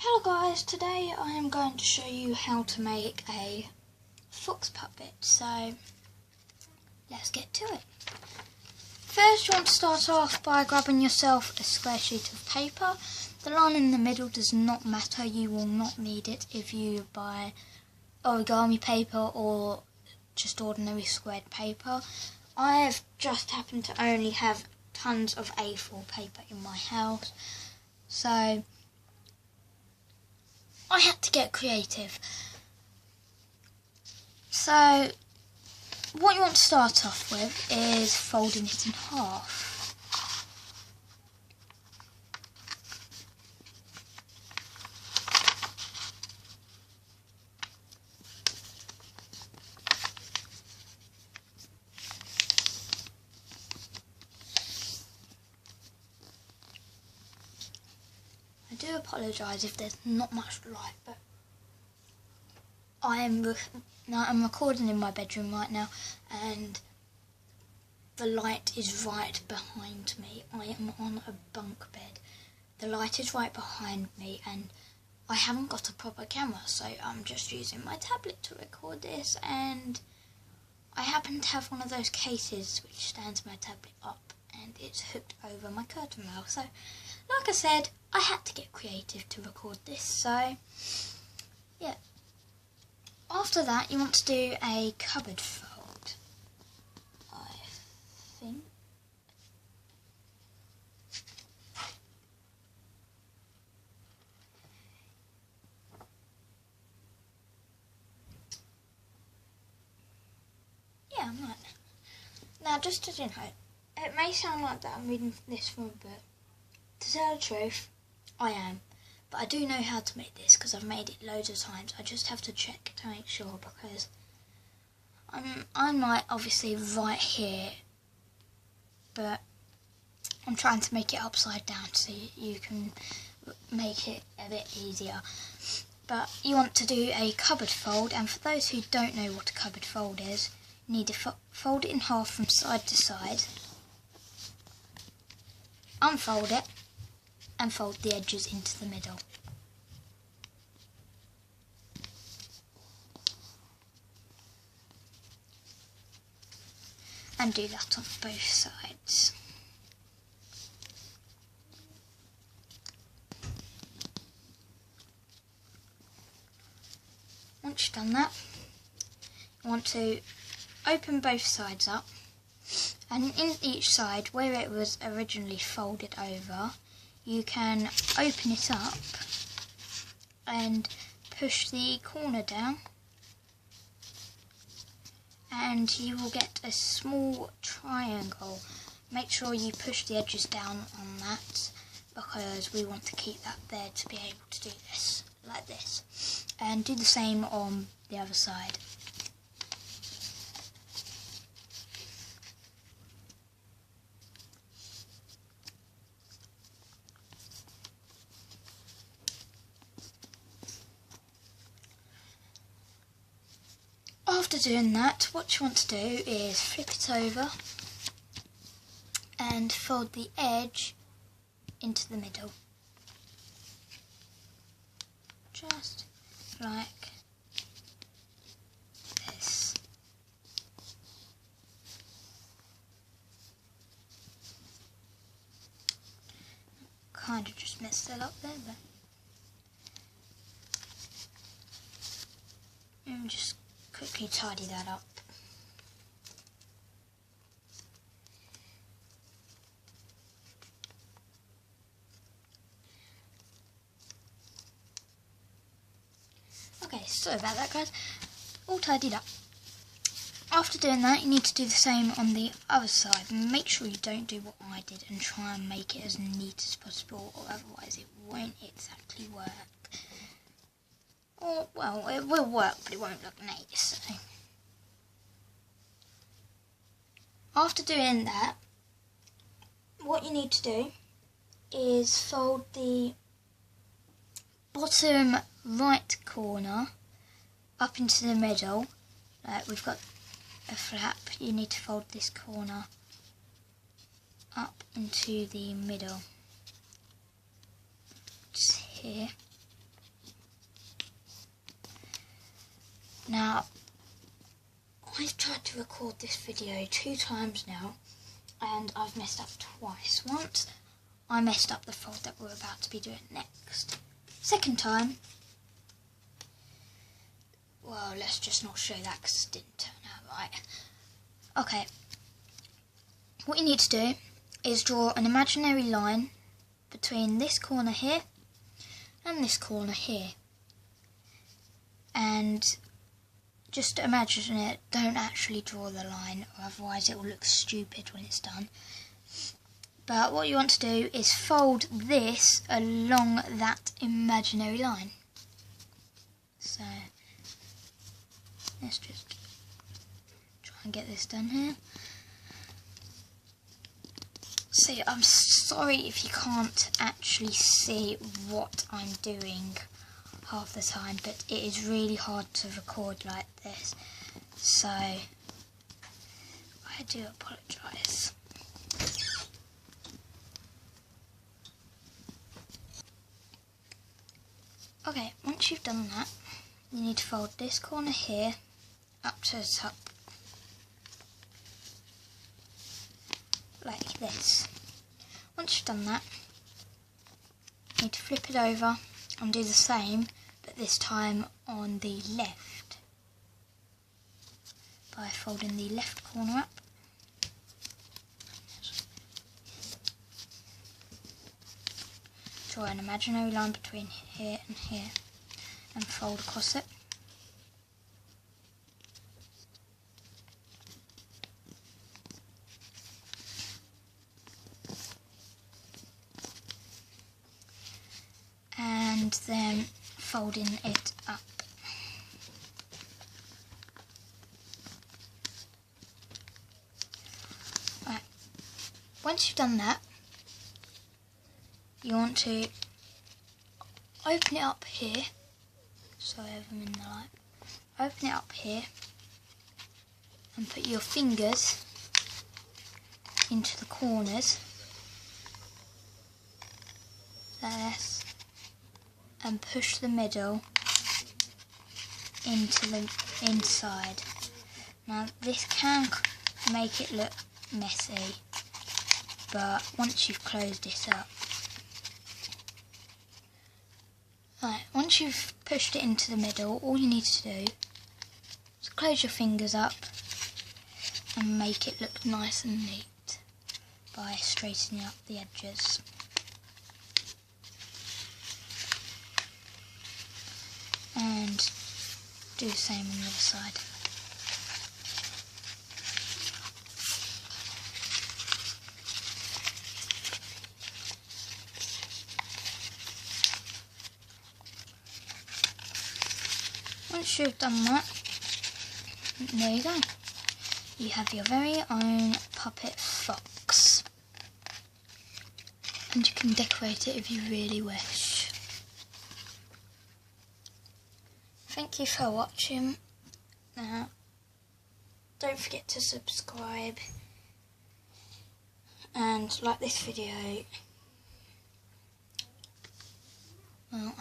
Hello guys, today I am going to show you how to make a fox puppet, so let's get to it. First you want to start off by grabbing yourself a square sheet of paper. The line in the middle does not matter, you will not need it if you buy origami paper or just ordinary squared paper. I have just happened to only have tons of A4 paper in my house, so I had to get creative. So what you want to start off with is folding it in half. I do apologise if there's not much light, but I'm recording in my bedroom right now and the light is right behind me. I am on a bunk bed. The light is right behind me and I haven't got a proper camera, so I'm just using my tablet to record this, and I happen to have one of those cases which stands my tablet up and it's hooked over my curtain rail. So like I said, I had to get creative to record this, so yeah. After that you want to do a cupboard fold, I think. Yeah, I'm right. Now just to note, it may sound like that I'm reading this from a book. To tell the truth, I am. But I do know how to make this because I've made it loads of times. I just have to check to make sure, because I'm like obviously right here, but I'm trying to make it upside down so you can make it a bit easier. But you want to do a cupboard fold, and for those who don't know what a cupboard fold is, you need to fold it in half from side to side, unfold it, and fold the edges into the middle. And do that on both sides. Once you've done that, you want to open both sides up, and in each side where it was originally folded over, you can open it up and push the corner down, and you will get a small triangle. Make sure you push the edges down on that, because we want to keep that there to be able to do this, like this. And do the same on the other side. After doing that, what you want to do is flip it over and fold the edge into the middle. Just like this. Kind of just messed it up there, but just quickly tidy that up. Okay, sorry about that guys, all tidied up. After doing that, you need to do the same on the other side. Make sure you don't do what I did and try and make it as neat as possible, or otherwise it won't exactly work. Or, well, it will work, but it won't look nice. So after doing that, what you need to do is fold the bottom right corner up into the middle. We've got a flap, you need to fold this corner up into the middle, just here. Now, I've tried to record this video 2 times now, and I've messed up twice. Once, I messed up the fold that we're about to be doing next. Second time, well, let's just not show that because it didn't turn out right. Okay, what you need to do is draw an imaginary line between this corner here and this corner here. And just imagine it, don't actually draw the line, or otherwise it will look stupid when it's done. But what you want to do is fold this along that imaginary line. So let's just try and get this done here. See, I'm sorry if you can't actually see what I'm doing half the time, but it is really hard to record like this, so I do apologise. Okay, once you've done that, you need to fold this corner here up to the top, like this. Once you've done that, you need to flip it over and do the same, but this time on the left, by folding the left corner up. Draw an imaginary line between here and here and fold across it. And then folding it up. Right. Once you've done that, you want to open it up here. Sorry, I'm in the light. Open it up here and put your fingers into the corners like this, and push the middle into the inside. Now this can make it look messy, but once you've closed it up, right, once you've pushed it into the middle, all you need to do is close your fingers up and make it look nice and neat by straightening up the edges. And do the same on the other side. Once you've done that, there you go. You have your very own puppet fox. And you can decorate it if you really wish. Thank you for watching. Now, don't forget to subscribe and like this video. Well,